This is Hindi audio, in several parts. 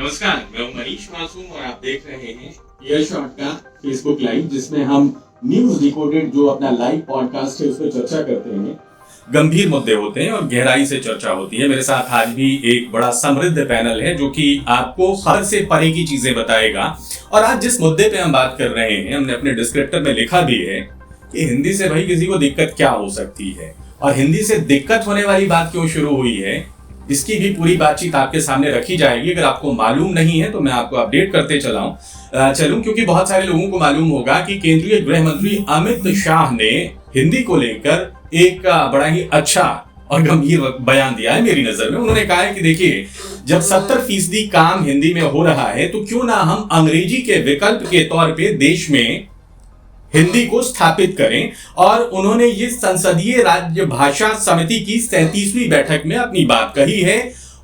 नमस्कार, मैं हूं मनीष मासूम और आप देख रहे हैं एयर शॉट का फेसबुक लाइव, जिसमें हम न्यूज डिकोडेड जो अपना लाइव पॉडकास्ट है उस पर चर्चा करते हैं। गंभीर मुद्दे होते हैं और गहराई से चर्चा होती है। मेरे साथ आज भी एक बड़ा समृद्ध पैनल है जो कि आपको खबर से परे की चीजें बताएगा। और आज जिस मुद्दे पे हम बात कर रहे हैं, हमने अपने डिस्क्रिप्टर में लिखा भी है कि हिंदी से भाई किसी को दिक्कत क्या हो सकती है और हिंदी से दिक्कत होने वाली बात क्यों शुरू हुई है, इसकी भी पूरी बातचीत आपके सामने रखी जाएगी। अगर आपको मालूम नहीं है तो मैं आपको अपडेट करते चलूं, क्योंकि बहुत सारे लोगों को मालूम होगा कि केंद्रीय गृह मंत्री अमित शाह ने हिंदी को लेकर एक बड़ा ही अच्छा और गंभीर बयान दिया है। मेरी नजर में उन्होंने कहा है कि देखिए, जब 70% काम हिंदी में हो रहा है तो क्यों ना हम अंग्रेजी के विकल्प के तौर पे देश में हिंदी को स्थापित करें। और उन्होंने ये संसदीय राज्य भाषा समिति की 37वीं बैठक में अपनी बात कही है।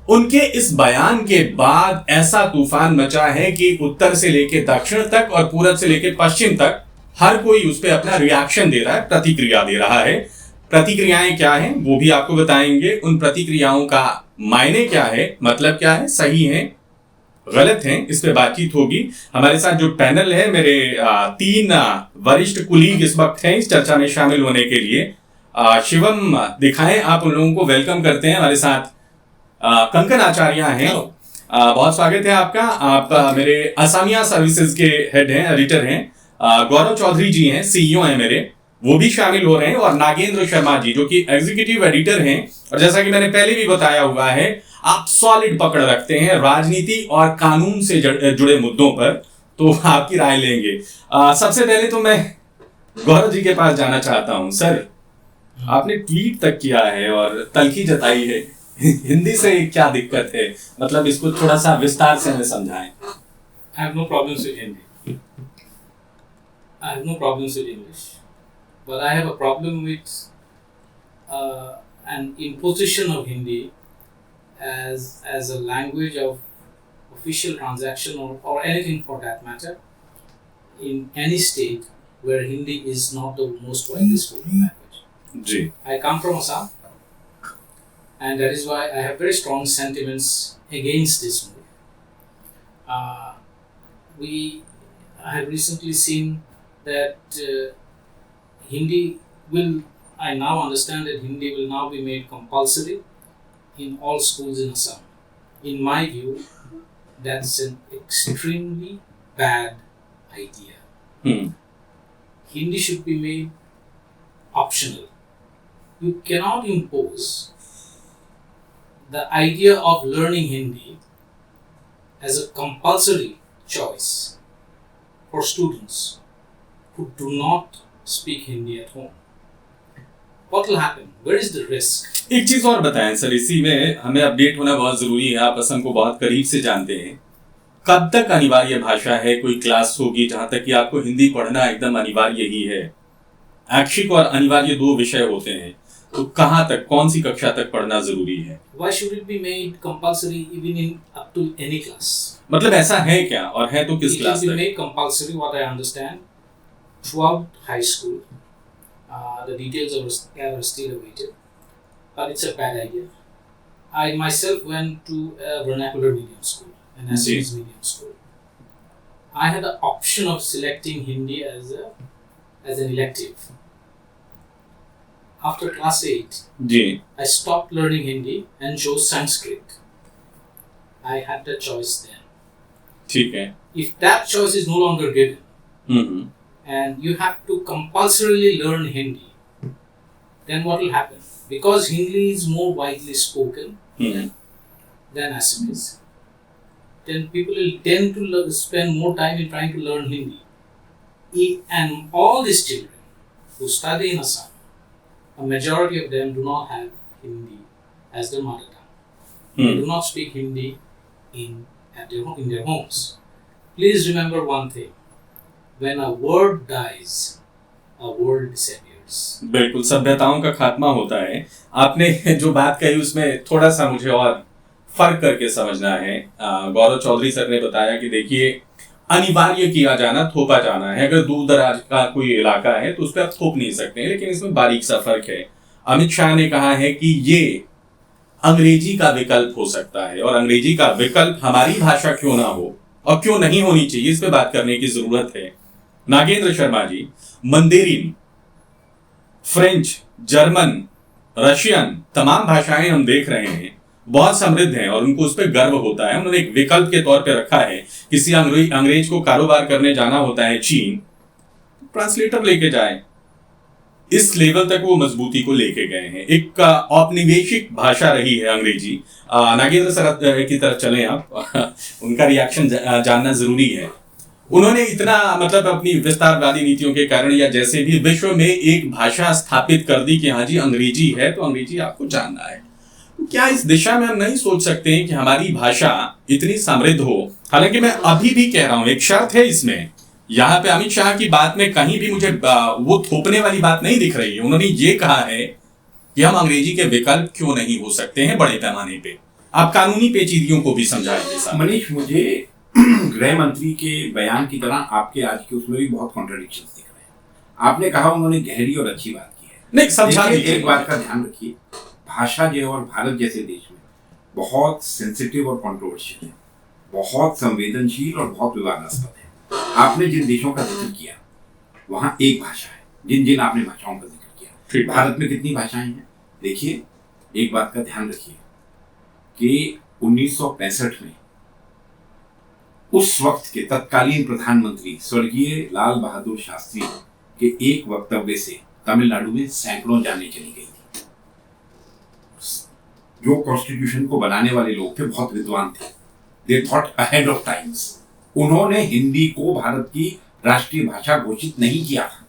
उनके इस बयान के बाद ऐसा तूफान मचा है कि उत्तर से लेकर दक्षिण तक और पूरब से लेकर पश्चिम तक हर कोई उस पर अपना रिएक्शन दे रहा है, प्रतिक्रिया दे रहा है। प्रतिक्रियाएं क्या हैं वो भी आपको बताएंगे। उन प्रतिक्रियाओं का मायने क्या है, मतलब क्या है, सही है, गलत हैं, इस पे बातचीत होगी। हमारे साथ जो पैनल है, मेरे 3 वरिष्ठ कुलीग इस वक्त हैं इस चर्चा में शामिल होने के लिए। शिवम दिखाएं, आप उन लोगों को वेलकम करते हैं। हमारे साथ कंकन आचार्य हैं, बहुत स्वागत है आपका। आप मेरे असमिया सर्विसेज के हेड हैं, एडिटर हैं। गौरव चौधरी जी हैं, सीईओ हैं मेरे, वो भी शामिल हो रहे हैं। और नागेंद्र शर्मा जी जो कि एग्जीक्यूटिव एडिटर हैं। और जैसा कि मैंने पहले भी बताया हुआ है, आप सॉलिड पकड़ रखते हैं राजनीति और कानून से जुड़े मुद्दों पर, तो आपकी राय लेंगे। सबसे पहले तो मैं गौरव जी के पास जाना चाहता हूं। सर, आपने ट्वीट तक किया है और तल्खी जताई है, हिंदी से क्या दिक्कत है, मतलब इसको थोड़ा सा विस्तार से हमें समझाएं। I have no problems with Hindi. I have no problems with English. But I have a problem with an imposition of Hindi as a language of official transaction or anything for that matter in any state where Hindi is not the most widely spoken language. Ji. I come from Assam, and that is why I have very strong sentiments against this move. I have recently seen that Hindi will, I now understand that Hindi will now be made compulsory in all schools in Assam. In my view, that's an extremely bad idea. Hindi should be made optional. You cannot impose the idea of learning Hindi as a compulsory choice for students who do not speak Hindi at home. What will happen? Where is the risk? एक चीज और बताएं सर, इसी में हमें अपडेट होना बहुत जरूरी है। आप असम को बहुत करीब से जानते हैं। कब तक अनिवार्य भाषा है? कोई क्लास होगी जहां तक कि आपको हिंदी पढ़ना एकदम अनिवार्य ही है? ऐच्छिक और अनिवार्य 2 विषय होते हैं, तो कहां तक, कौन सी कक्षा तक पढ़ना जरूरी है? Why should it be made compulsory even in up to any class? मतलब ऐसा है क्या, और है तो किस क्लास तक? It will be made compulsory, what I understand, throughout high school. The details are still awaited, but it's a bad idea. I myself went to a vernacular medium school, an Assamese medium school. I had the option of selecting Hindi as an elective. After class 8, I stopped learning Hindi and chose Sanskrit. I had the choice then. ठीक है. If that choice is no longer given, and you have to compulsorily learn Hindi, then what will happen? Because Hindi is more widely spoken than Assamese, then people will tend to spend more time in trying to learn Hindi. And all these children who study in Assam, a majority of them do not have Hindi as their mother tongue. They do not speak Hindi in their homes. Please remember one thing. When a word dies, a world disappears. बिल्कुल, सभ्यताओं का खात्मा होता है। आपने जो बात कही उसमें थोड़ा सा मुझे और फर्क करके समझना है। गौरव चौधरी सर ने बताया कि देखिए, अनिवार्य किया जाना, थोपा जाना है। अगर दूर दराज का कोई इलाका है तो उस पर आप थोप नहीं सकते हैं, लेकिन इसमें बारीक सा फर्क है। अमित शाह ने कहा है कि ये अंग्रेजी का विकल्प हो सकता है, और अंग्रेजी का विकल्प हमारी भाषा क्यों ना हो और क्यों नहीं होनी चाहिए, इस पे बात करने की जरूरत है। Nagendra Sharma ji, मंदेरिन, French, German, Russian, तमाम भाषाएं हम देख रहे हैं बहुत समृद्ध हैं और उनको उस पर गर्व होता है। उन्होंने एक विकल्प के तौर पे रखा है, किसी अंग्रेज को कारोबार करने जाना होता है चीन, ट्रांसलेटर लेके जाए। इस लेवल तक वो मजबूती को लेके गए हैं। एक औपनिवेशिक भाषा रही है अंग्रेजी। नागेंद्र सर की तरफ चलें आप उनका रिएक्शन जानना जरूरी है। उन्होंने इतना मतलब अपनी विस्तारवादी नीतियों के कारण या जैसे भी विश्व में एक भाषा स्थापित कर दी कि हाँ जी अंग्रेजी है तो अंग्रेजी आपको जानना है। तो क्या इस दिशा में हम नहीं सोच सकते हैं कि हमारी भाषा इतनी समृद्ध हो? हालांकि मैं अभी भी कह रहा हूं, एक शर्त है इसमें। यहाँ पे अमित शाह की बात में कहीं भी मुझे वो थोपने वाली बात नहीं दिख रही है। उन्होंने ये कहा है कि हम अंग्रेजी के विकल्प क्यों नहीं हो सकते हैं बड़े पैमाने पे। आप कानूनी पेचीदगियों को भी समझाएंगे साहब। मनीष, मुझे गृह मंत्री के बयान की तरह आपके आज के उसमें भी बहुत कॉन्ट्रडिक्शन दिख रहे हैं। आपने कहा उन्होंने गहरी और अच्छी बात की है। नहीं, समझा दीजिए। एक बात का ध्यान रखिए, भाषा जो है और भारत जैसे देश में बहुत सेंसिटिव और कॉन्ट्रोवर्शियल है, बहुत संवेदनशील और बहुत विवादास्पद है। आपने जिन देशों का जिक्र किया वहां एक भाषा है, जिन जिन आपने भाषाओं का जिक्र किया। भारत में कितनी भाषाएं हैं? देखिए, एक बात का ध्यान रखिए कि 1965 में उस वक्त के तत्कालीन प्रधानमंत्री स्वर्गीय लाल बहादुर शास्त्री के एक वक्तव्य से तमिलनाडु में सैकड़ों जानें चली गई थी। जो कॉन्स्टिट्यूशन को बनाने वाले लोग थे बहुत विद्वान थे, they thought ahead of times. उन्होंने हिंदी को भारत की राष्ट्रीय भाषा घोषित नहीं किया था।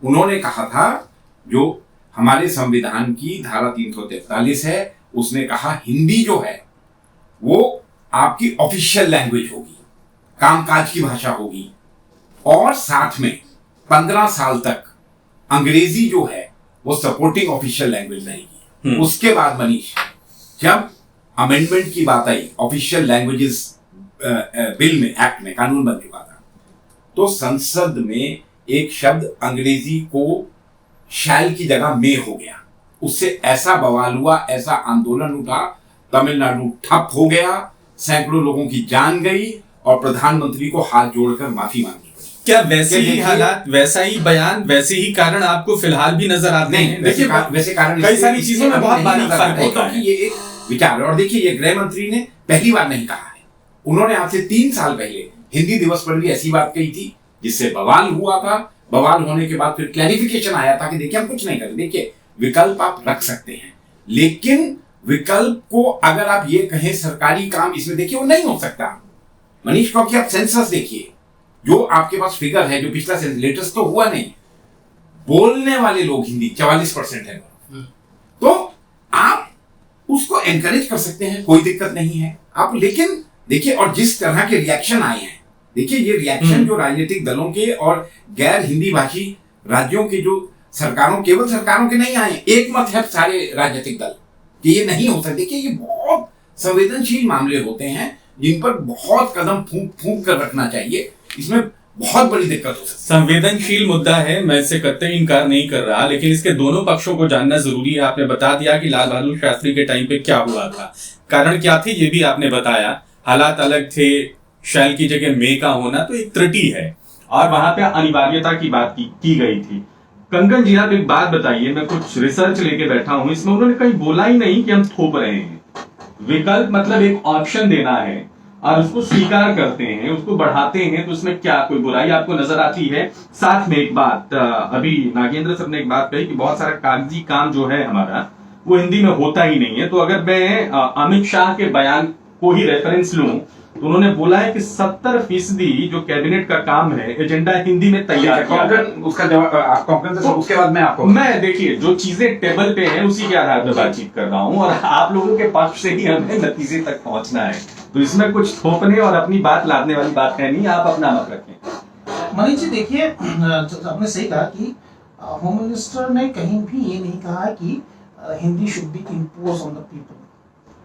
उन्होंने कहा था, जो हमारे संविधान की धारा 343 है, उसने कहा हिंदी जो है वो आपकी ऑफिशियल लैंग्वेज होगी, कामकाज की भाषा होगी, और साथ में 15 साल तक अंग्रेजी जो है वो सपोर्टिंग ऑफिशियल लैंग्वेज रहेगी। उसके बाद मनीष, जब अमेंडमेंट की बात आई, ऑफिशियल लैंग्वेजेस बिल में, एक्ट में कानून बन चुका था, तो संसद में एक शब्द अंग्रेजी को शैल की जगह में हो गया। उससे ऐसा बवाल हुआ, ऐसा आंदोलन उठा, तमिलनाडु ठप हो गया, सैकड़ों लोगों की जान गई और प्रधानमंत्री को हाथ जोड़कर माफी मांगनी पड़ी। क्या वैसे ही हालात, वैसा ही बयान, वैसे ही कारण आपको फिलहाल भी नजर आते हैं? देखिए, वैसे कारण कई सारी चीजों में बहुत बारीक फर्क होता है। ये एक विचार है। और देखिए, ये गृह मंत्री ने पहली बार नहीं कहा है। उन्होंने आज से 3 साल पहले हिंदी दिवस पर भी ऐसी बात कही थी, जिससे बवाल हुआ था। बवाल होने के बाद फिर क्लैरिफिकेशन आया था कि देखिए हम कुछ नहीं कर रहे। देखिए, विकल्प आप रख सकते हैं, लेकिन विकल्प को अगर आप ये कहें सरकारी काम इसमें, देखिए वो नहीं हो सकता मनीष। क्योंकि आप सेंसस देखिए, जो आपके पास फिगर है, जो पिछला लेटेस्ट तो हुआ नहीं, बोलने वाले लोग हिंदी 44% है, तो आप उसको एनकरेज कर सकते हैं, कोई दिक्कत नहीं है आप। लेकिन देखिए, और जिस तरह के रिएक्शन आए हैं, देखिए ये रिएक्शन जो राजनीतिक दलों के और गैर हिंदी भाषी राज्यों के जो सरकारों, केवल सरकारों के नहीं आए, एक मत है सारे राजनीतिक दल कि ये नहीं हो सकता। देखिए, ये बहुत संवेदनशील मामले होते हैं जिन पर बहुत कदम फूंक कर रखना चाहिए। इसमें बहुत बड़ी दिक्कत हो सकती है। संवेदनशील मुद्दा है, मैं इससे कतई इनकार नहीं कर रहा, लेकिन इसके दोनों पक्षों को जानना जरूरी है। आपने बता दिया कि लाल बहादुर शास्त्री के टाइम पे क्या हुआ था, कारण क्या थे, ये भी आपने बताया। हालात अलग थे, शैल की जगह मे का होना तो एक त्रुटि है, और वहां पे अनिवार्यता की बात की गई थी। कंगन जी, आप एक बात बताइए, मैं कुछ रिसर्च लेके बैठा हूं, इसमें उन्होंने कहीं बोला ही नहीं कि हम थोप रहे हैं। विकल्प मतलब एक ऑप्शन देना है और उसको स्वीकार करते हैं, उसको बढ़ाते हैं, तो उसमें क्या कोई बुराई आपको नजर आती है? साथ में एक बात, अभी नागेंद्र सर ने एक बात कही कि बहुत सारा कागजी काम जो है हमारा वो हिंदी में होता ही नहीं है। तो अगर मैं अमित शाह के बयान को ही रेफरेंस लूं तो उन्होंने बोला है कि 70% जो कैबिनेट का काम है, एजेंडा हिंदी में तैयार किया है। उसका जवाब उसके बाद मैं देखिए, जो चीजें टेबल पे हैं उसी के आधार पर बातचीत कर रहा हूं, और आप लोगों के पक्ष से ही हमें नतीजे तक पहुंचना है। तो इसमें कुछ थोपने और अपनी बात लादने वाली बात है नहीं, आप अपना मत रखें। मनीष जी, देखिए, आपने सही कहा कि होम मिनिस्टर ने कहीं भी ये नहीं कहा कि Hindi should be impose on the people.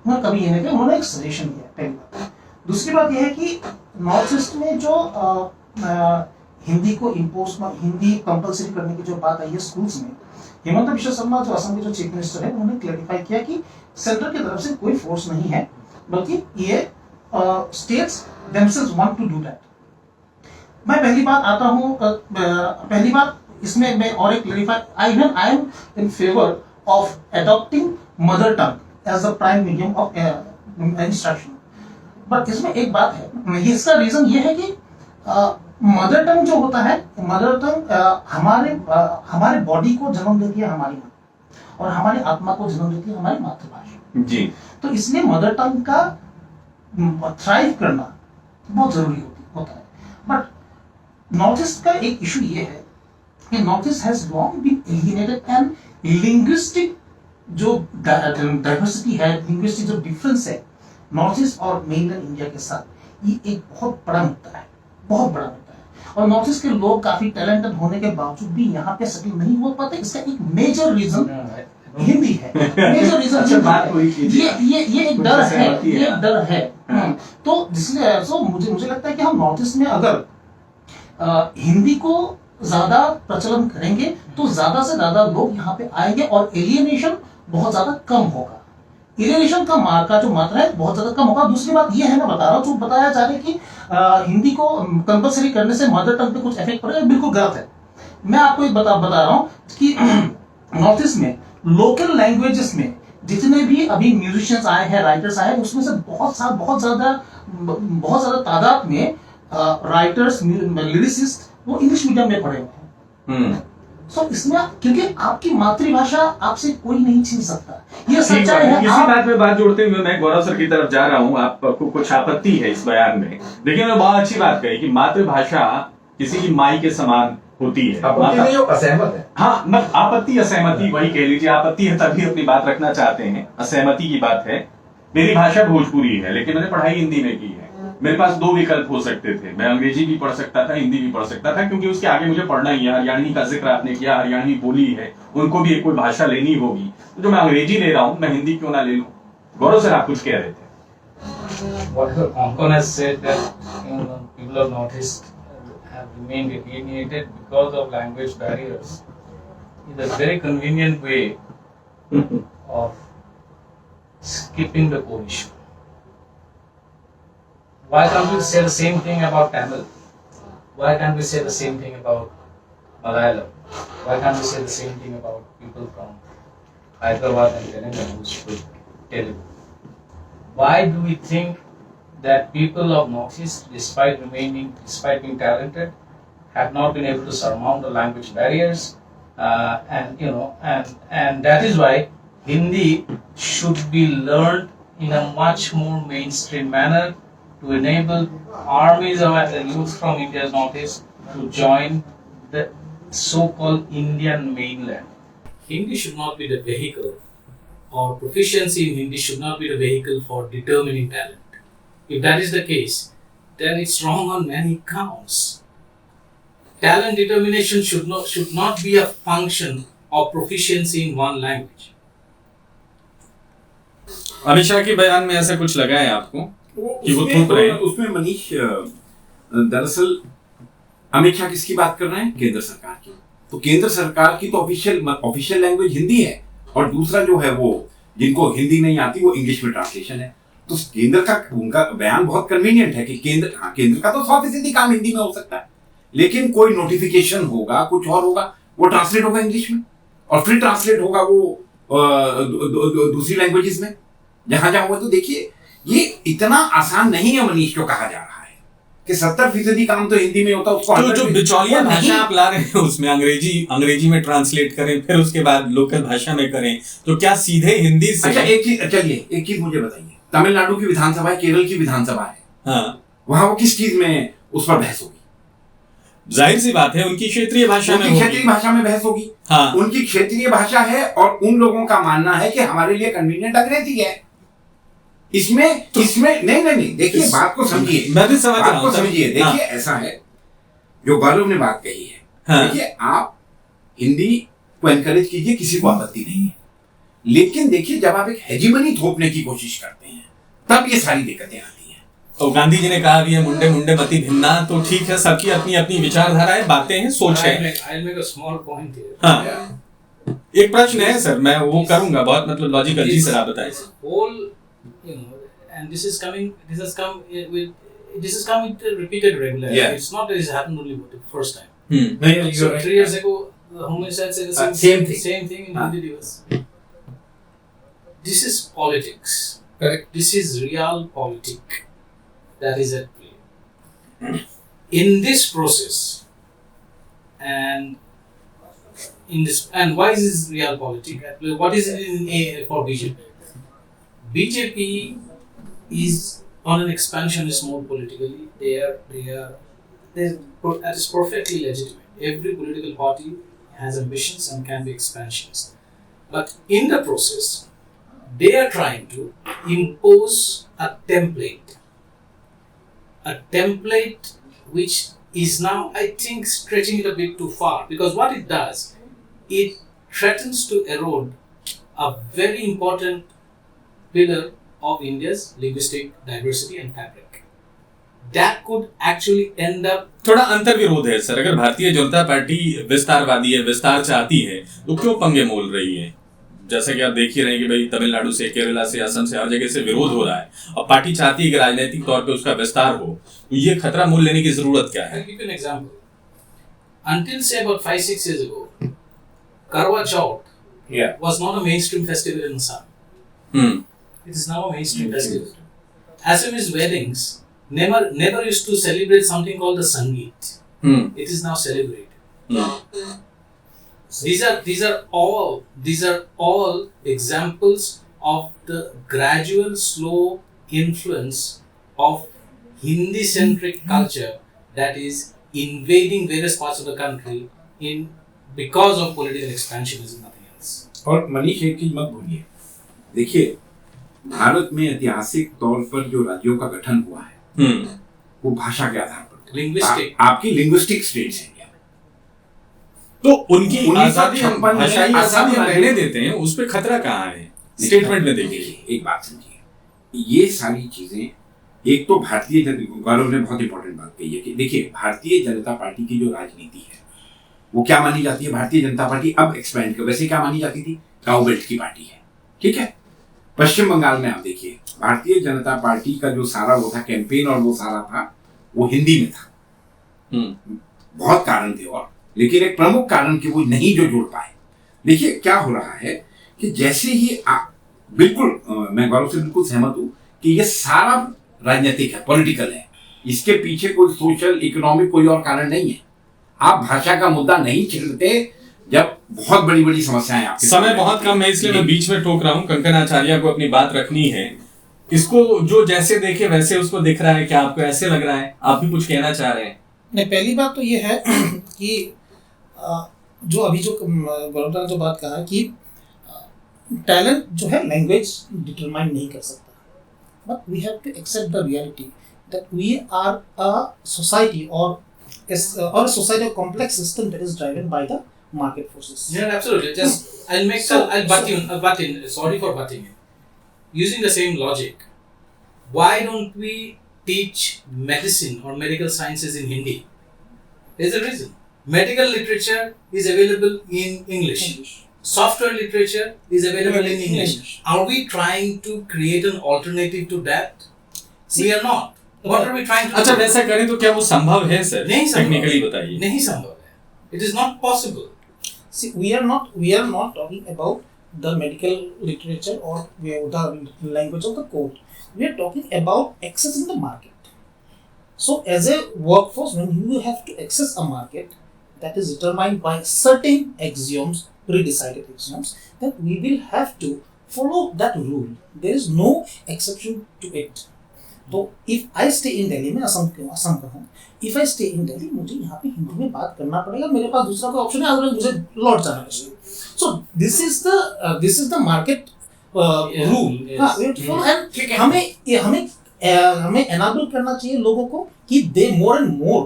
उन्होंने कभी ये नहीं कहा, उन्होंने एक सजेशन दिया, पहली बात। दूसरी बात यह है कि नॉर्थ ईस्ट में जो हिंदी को इम्पोज, हिंदी कंपलसरी करने की जो बात आई है स्कूल्स में, हेमंत बिश्व शर्मा जो असम के जो चीफ मिनिस्टर है, उन्होंने क्लैरिफाई किया कि सेंटर की तरफ से कोई फोर्स नहीं है, बल्कि ये states themselves want to do that. मैं पहली बात आता हूँ, पहली बात इसमें मैं और एक clarify, I am in favour of adopting mother tongue as the prime medium of instruction. But इसमें एक बात है, इसका रीजन ये है कि मदर टंग जो होता है, मदर टंग हमारे बॉडी को जन्म देती है हमारी माँ, और हमारी आत्मा को जन्म देती है हमारी मातृभाषा जी। तो इसलिए मदर टंग का थ्राइव करना बहुत जरूरी होता है। बट नॉर्थ ईस्ट का एक इशू ये है कि North East has long been alienated and linguistic जो डाइवर्सिटी है, लिंग्विस्टिक जो डिफरेंस है नॉर्थ ईस्ट और मेनलैंड इंडिया के साथ, ये एक बहुत बड़ा मुद्दा है, बहुत बड़ा मुद्दा है। और नॉर्थ ईस्ट के लोग काफी टैलेंटेड होने के बावजूद भी यहाँ पे सेटल नहीं हो पाते। इसका एक मेजर रीजन हिंदी है, मेजर रीजन बात ये एक डर है, ये एक डर है। तो इसलिए मुझे लगता है कि हम नॉर्थ ईस्ट में अगर हिंदी को ज्यादा प्रचलन करेंगे तो ज्यादा से ज्यादा लोग यहाँ पे आएंगे और एलियनेशन बहुत ज्यादा कम होगा। एलियनेशन का जो मात्रा है बहुत ज्यादा कम होगा। दूसरी बात ये है, मैं बता रहा हूँ, जो बताया जा रहा है कि हिंदी को कंपलसरी करने से मदर टंग पे कुछ इफेक्ट पड़ेगा, बिल्कुल गलत है। मैं आपको एक बता रहा हूँ कि नॉर्थ ईस्ट में लोकल लैंग्वेजेस में जितने भी अभी म्यूजिशियंस आए हैं, राइटर्स आए हैं, उसमें से बहुत ज्यादा तादाद में राइटर्स, लिरिसिस्ट वो इंग्लिश मीडियम में पढ़े हुए हैं। सो इसमें क्योंकि आपकी मातृभाषा आपसे कोई नहीं छीन सकता, ये सच्चाई है। इसी बात में बात जोड़ते हुए मैं गौरव सर की तरफ जा रहा हूँ। आपको कुछ आपत्ति है इस बयान में? देखिए, मैं बहुत अच्छी बात कही कि मातृभाषा किसी की माई के समान होती है। असहमत है। हाँ, मत आपत्ति असहमति वही कह लीजिए। आपत्ति है तभी अपनी बात रखना चाहते हैं, असहमति की बात है। मेरी भाषा भोजपुरी है, लेकिन मैंने पढ़ाई हिंदी में की है। मेरे पास दो विकल्प हो सकते थे, मैं अंग्रेजी भी पढ़ सकता था, हिंदी भी पढ़ सकता था, क्योंकि उसके आगे मुझे पढ़ना ही है। हरियाणवी का जिक्र आपने किया, हरियाणवी बोली है, उनको भी एक कोई भाषा लेनी होगी। तो जो मैं अंग्रेजी ले रहा हूँ, मैं हिंदी क्यों ना ले लूं? गौरव सर, आप कुछ कह रहे थे? Whatever Konkon has said that people of Northeast have remained alienated because of language barriers is a very convenient way of skipping the core issue. Why can't we say the same thing about Tamil? Why can't we say the same thing about Malayalam? Why can't we say the same thing about people from Hyderabad and Telangana who speak Telugu? Why do we think that people of Northeast, despite being talented, have not been able to surmount the language barriers? And that is why Hindi should be learned in a much more mainstream manner to enable armies of youth from India's Northeast to join the so-called Indian mainland. Hindi should not be the vehicle, or proficiency in Hindi should not be the vehicle for determining talent. If that is the case, then it's wrong on many counts. Talent determination should not be a function of proficiency in one language. Amit Shah के बयान में ऐसा कुछ लगा है आपको कि वो थूक रहे हैं? उसमें मनीष, दरअसल अमित शाह किसकी बात कर रहे हैं? केंद्र सरकार की। तो केंद्र सरकार की तो ऑफिशियल लैंग्वेज हिंदी है, और दूसरा जो है वो जिनको हिंदी नहीं आती वो इंग्लिश में ट्रांसलेशन है। तो केंद्र का उनका बयान बहुत कन्वीनियंट है कि केंद्र का तो 100% काम हिंदी में हो सकता है, लेकिन कोई नोटिफिकेशन होगा, कुछ और होगा, वो ट्रांसलेट होगा इंग्लिश में, और फिर ट्रांसलेट होगा वो दूसरी लैंग्वेजेस में जहां हुआ। तो देखिए, ये इतना आसान नहीं है मनीष जो कहा जा रहा है कि 70% काम तो हिंदी में होता है। उसको तो जो बिचौलिया भाषा आप ला रहे हैं उसमें अंग्रेजी में ट्रांसलेट करें, फिर उसके बाद लोकल भाषा में करें, तो क्या सीधे हिंदी से? अच्छा, एक चीज मुझे बताइए, तमिलनाडु की विधानसभा है, केरल की विधानसभा है, हाँ, वहां वो किस चीज में उस पर बहस होगी? जाहिर सी बात है, उनकी क्षेत्रीय भाषा में बहस होगी। हाँ, उनकी क्षेत्रीय भाषा है, और उन लोगों का मानना है कि हमारे लिए कन्वीनियंट अंग्रेजी है। इसमें नहीं, देखिए बात को समझिए, मैं भी समझ रहा हूं। देखिए, हाँ, ऐसा है, जो गौरव ने बात कही है, हाँ, देखिए आप हिंदी को एनकरेज कीजिए, किसी को आपत्ति नहीं है, लेकिन देखिए जब आप एक हेजीमनी थोपने की कोशिश करते हैं तब ये सारी दिक्कतें आती हैं। तो गांधी जी ने कहा भी है, मुंडे मति भिन्ना, तो ठीक है, सबकी अपनी अपनी विचारधाराएं, बातें हैं, सोच है। I'll make a small point here. हाँ, एक प्रश्न है सर, मैं वो करूंगा बहुत मतलब लॉजिकल। जी सर, आप बताएं। Whole, and this has come with repeated regularity. Yeah. It's not that it's happened only for the first time. नहीं, So 3 years ago, the Home Minister said the same thing in Hindi Divas. This is politics. Correct. This is real politic that is at play. In this process, and why is this real politic at play? What is it for BJP? BJP is on an expansionist mode politically. That is perfectly legitimate. Every political party has ambitions and can be expansionist. But in the process, they are trying to impose a template which is now, I think, stretching it a bit too far, because what it does, it threatens to erode a very important pillar of India's linguistic diversity and fabric. That could actually end up. थोड़ा अंतर्विरोध है सर। अगर भारतीय जनता पार्टी विस्तारवादी है, विस्तार चाहती है, तो क्यों पंगे मोल रही है? जैसा कि आप देख ही रहे हैं कि भाई तमिलनाडु से, केरला से, असम से, हर जगह से विरोध हो रहा है। अब पार्टी चाहती है कि राजनीतिक तौर पे उसका विस्तार हो, तो ये खतरा मोल लेने की जरूरत क्या है? I'll give you an example. Until say about 5-6 years ago, Karwa Chauth was not a mainstream festival in Assam. It is now a mainstream festival. Assamese weddings never used to celebrate something called the Sangeet. It is now celebrated. These are all examples of the gradual, slow influence of Hindi-centric culture that is invading various parts of the country because of political expansionism, nothing else. और मनीष, एक चीज मत भूलिए, देखिए भारत में ऐतिहासिक तौर पर जो राज्यों का गठन हुआ है वो भाषा के आधार पर, लिंग्विस्टिक, आपकी लिंग्विस्टिक स्टेट्स हैं। तो उनकी आजादी, 1956 भाषाई आजादी हम रहने देते हैं, उस पे खतरा कहाँ है? स्टेटमेंट में देखिए, एक बात समझिए, ये सारी चीजें, एक तो भारतीय गौरव ने बहुत इंपॉर्टेंट बात कही है कि देखिए भारतीय जनता पार्टी की जो राजनीति है वो क्या मानी जाती है? भारतीय जनता पार्टी अब एक्सपेंड कर, वैसे क्या मानी जाती थी? काउ बेल्ट की पार्टी है, ठीक है। पश्चिम बंगाल में आप देखिए, भारतीय जनता पार्टी का जो सारा वो था कैंपेन, और वो सारा था वो हिंदी में था। बहुत कारण थे, और लेकिन एक प्रमुख कारण कि वो नहीं जो जुड़ पाए। देखिए क्या हो रहा है कि जैसे ही बिल्कुल मैं गौरव से बिल्कुल सहमत हूं कि ये सारा राजनीतिक है, पॉलिटिकल है, इसके पीछे कोई सोशल, इकोनॉमिक कोई और कारण नहीं है। आप भाषा का मुद्दा नहीं छेड़ते जब बहुत बड़ी बड़ी समस्याएं आपके समय बहुत कम है, इसलिए मैं बीच में टोक रहा हूँ। कंकन आचार्य को अपनी बात रखनी है। इसको जो जैसे देखे वैसे उसको दिख रहा है, क्या आपको ऐसे लग रहा है? आप भी कुछ कहना चाह रहे हैं? नहीं, पहली बात तो ये है कि जो अभी जो गौरव ने जो बात कहा कि टैलेंट जो है लैंग्वेज डिटरमाइन नहीं कर सकता, but we have to accept the reality that we are a society और a society of complex system that is driven by the market forces. Yeah, absolutely. Just I'll butt in. Sorry for butting in. Using the same logic, why don't we teach medicine or medical sciences in Hindi? There's a reason. Medical literature is available in English. Software literature is available in English. Are we trying to create an alternative to that? We are not. What are we trying to do? अच्छा, वैसा करें तो क्या वो संभव है सर? नहीं संभव, टेक्निकली बताइए। नहीं संभव है। It is not possible. See, we are not talking about the medical literature or the language of the code. We are talking about accessing the market. So, as a workforce, when you have to access a market that is determined by certain axioms, pre-decided axioms, then we will have to follow that rule. There is no exception to it. तो if I stay in Delhi में, असम का हूँ, if I stay in Delhi, मुझे यहाँ पे हिंदी में बात करना पड़ेगा, मेरे पास दूसरा कोई ऑप्शन है, अदरवाइज मुझे लौट जाना चाहिए। So this is the market rule. And हमें एनाबल करना चाहिए लोगों को कि they more and more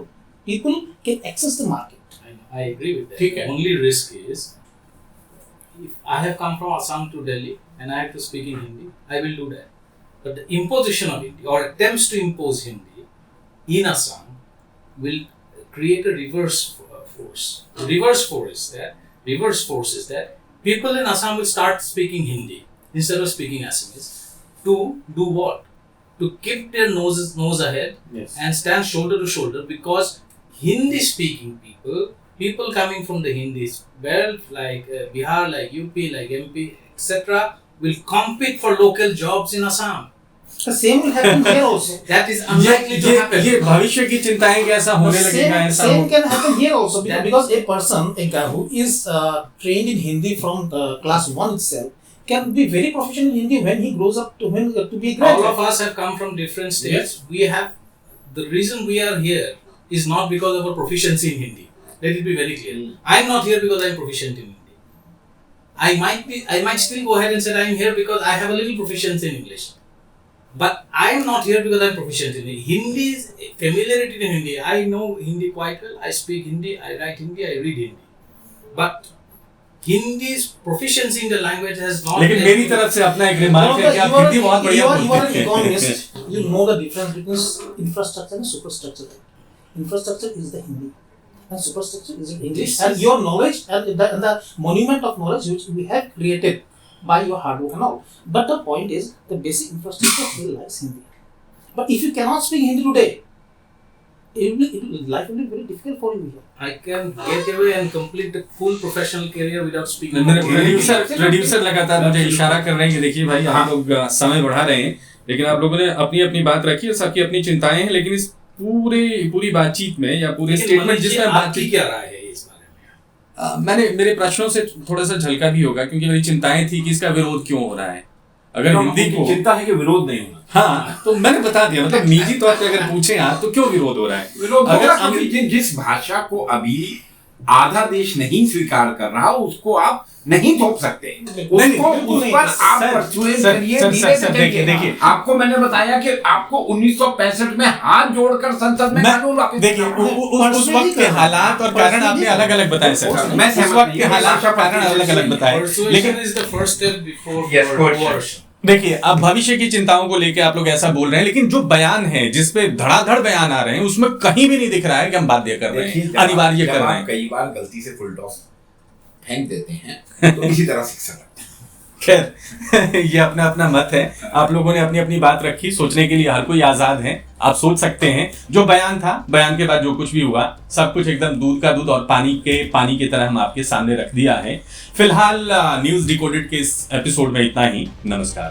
people can access the market. I agree with that. ठीक है। The only risk is if I have come from Assam to Delhi and I have to speak in Hindi, I will do that. But the imposition of Hindi or attempts to impose Hindi in Assam will create a reverse force. The reverse force is that people in Assam will start speaking Hindi instead of speaking Assamese. To do what? To keep their nose ahead Yes. and stand shoulder to shoulder, because Hindi speaking people coming from the Hindi belt like Bihar, like UP, like MP, etc. will compete for local jobs in Assam. The same will happen here also. That is unlikely to happen. ये भविष्य की चिंताएं कि ऐसा होने The लगेगा, ऐसा same हो- can happen here also That- because a person, a guy who is trained in Hindi from class 1 itself, can be very proficient in Hindi when he grows up to be a All graduate. of us have come from different states. We have the reason we are here is not because of our proficiency in Hindi. Let it be very clear. I am not here because I am proficient in Hindi. I might still go ahead and say I am here because I have a little proficiency in English. But I am not here because I am proficient in Hindi. Hindi is familiarity in Hindi. I know Hindi quite well. I speak Hindi. I write Hindi. I read Hindi. But Hindi's proficiency in the language has not. लेकिन मेरी तरफ से अपना एक रिमार्क है कि आप हिंदी बहुत बढ़िया you are बोलते an हैं। economist. You know the difference between infrastructure and superstructure. Infrastructure is the Hindi, and superstructure is the English. And your knowledge and the monument of knowledge which we have created by your hard work and all. But the point is, the basic infrastructure still lies Hindi. But if you cannot speak Hindi today, life will be very difficult for you here. I can get away and complete the full professional career without speaking. मेरे Hindi. प्रोड्यूसर लगातार मुझे इशारा कर रहे हैं कि देखिए भाई आप लोग समय बढ़ा रहे हैं, लेकिन आप लोगों ने अपनी अपनी बात रखी है, सबकी अपनी चिंताएं हैं, लेकिन इस पूरी बातचीत में या पूरे लेकिन स्टेटमेंट मनीष जी, जिसमें आपकी बातचीत क्या राय है इस बारे में? मैंने मेरे प्रश्नों से थोड़ा सा झलका भी होगा, क्योंकि मेरी चिंताएं थी कि इसका विरोध क्यों हो रहा है। अगर हिंदी को चिंता है कि विरोध नहीं होना। हाँ, तो मैंने बता दिया, मतलब निजी तौर पे अगर पूछे आप तो क्यों विरोध हो रहा है? विरोध अगर होगा क्योंकि जिस भाषा को अभी आधा देश नहीं स्वीकार कर रहा, उसको आप नहीं थोप सकते। उसको उस पर आप परसुएट करिए, धीरे से देखिए आपको मैंने बताया कि आपको 1965 में हाथ जोड़कर संसद में कानून वापस देखिए उस वक्त के हालात और कारण आपने अलग अलग बताए सर, मैं उस वक्त के हालात और कारण अलग अलग बताए, लेकिन Persuasion is the first step before Yes, coercion. देखिए अब भविष्य की चिंताओं को लेके आप लोग ऐसा बोल रहे हैं, लेकिन जो बयान है जिसपे धड़ाधड़ बयान आ रहे हैं उसमें कहीं भी नहीं दिख रहा है कि हम बाध्य कर रहे हैं, अनिवार्य कर रहे हैं। कई बार गलती से फुल टॉस फेंक देते हैं तो इसी तरह शिक्षा लगता है। खैर ये अपना अपना मत है, आप लोगों ने अपनी अपनी बात रखी, सोचने के लिए हर कोई आजाद है, आप सोच सकते हैं। जो बयान था, बयान के बाद जो कुछ भी हुआ, सब कुछ एकदम दूध का दूध और पानी की तरह हम आपके सामने रख दिया है। फिलहाल न्यूज़ डिकोडेड के इस एपिसोड में इतना ही। नमस्कार।